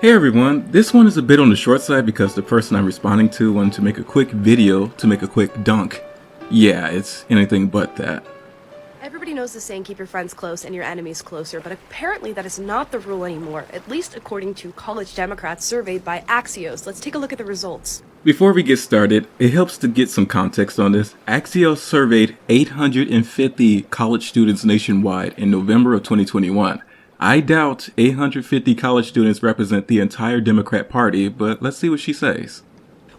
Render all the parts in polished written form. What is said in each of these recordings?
Hey everyone, this one is a bit on the short side because the person I'm responding to wanted to make a quick video to make a quick dunk. Yeah, it's anything but that. Everybody knows the saying, keep your friends close and your enemies closer, but apparently that is not the rule anymore, at least according to college Democrats surveyed by Axios. Let's take a look at the results. Before we get started, it helps to get some context on this. Axios surveyed 850 college students nationwide in November of 2021. I doubt 850 college students represent the entire Democrat Party, but let's see what she says.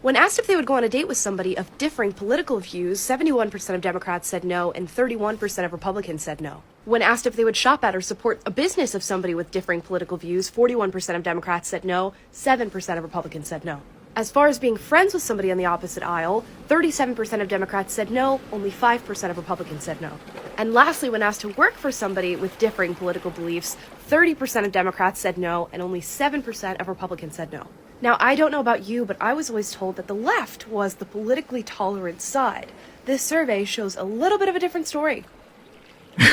When asked if they would go on a date with somebody of differing political views, 71% of Democrats said no and 31% of Republicans said no. When asked if they would shop at or support a business of somebody with differing political views, 41% of Democrats said no, 7% of Republicans said no. As far as being friends with somebody on the opposite aisle, 37% of Democrats said no, only 5% of Republicans said no. And lastly, when asked to work for somebody with differing political beliefs, 30% of Democrats said no, and only 7% of Republicans said no. Now, I don't know about you, but I was always told that the left was the politically tolerant side. This survey shows a little bit of a different story.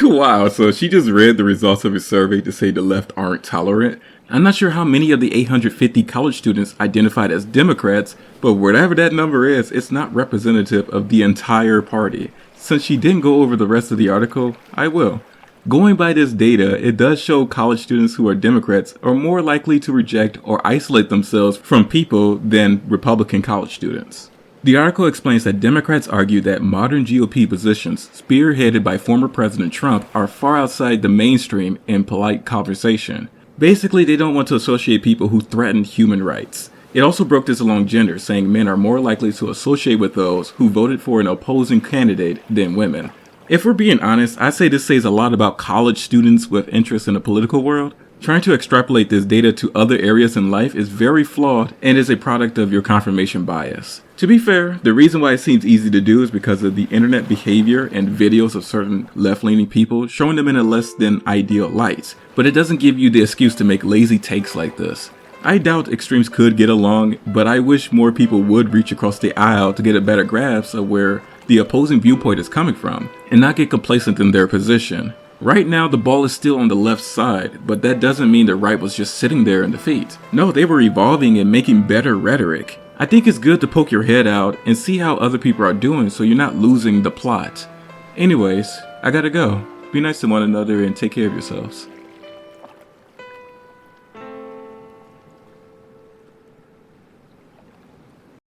Wow, so she just read the results of a survey to say the left aren't tolerant. I'm not sure how many of the 850 college students identified as Democrats, but whatever that number is, it's not representative of the entire party. Since she didn't go over the rest of the article, I will. Going by this data, it does show college students who are Democrats are more likely to reject or isolate themselves from people than Republican college students. The article explains that Democrats argue that modern GOP positions, spearheaded by former President Trump, are far outside the mainstream in polite conversation. Basically, they don't want to associate people who threaten human rights. It also broke this along gender, saying men are more likely to associate with those who voted for an opposing candidate than women. If we're being honest, I'd say this says a lot about college students with interest in the political world. Trying to extrapolate this data to other areas in life is very flawed and is a product of your confirmation bias. To be fair, the reason why it seems easy to do is because of the internet behavior and videos of certain left-leaning people showing them in a less than ideal light, but it doesn't give you the excuse to make lazy takes like this. I doubt extremes could get along, but I wish more people would reach across the aisle to get a better grasp of where the opposing viewpoint is coming from, and not get complacent in their position. Right now, the ball is still on the left side, but that doesn't mean the right was just sitting there in defeat. No, they were evolving and making better rhetoric. I think it's good to poke your head out and see how other people are doing so you're not losing the plot. Anyways, I gotta go. Be nice to one another and take care of yourselves.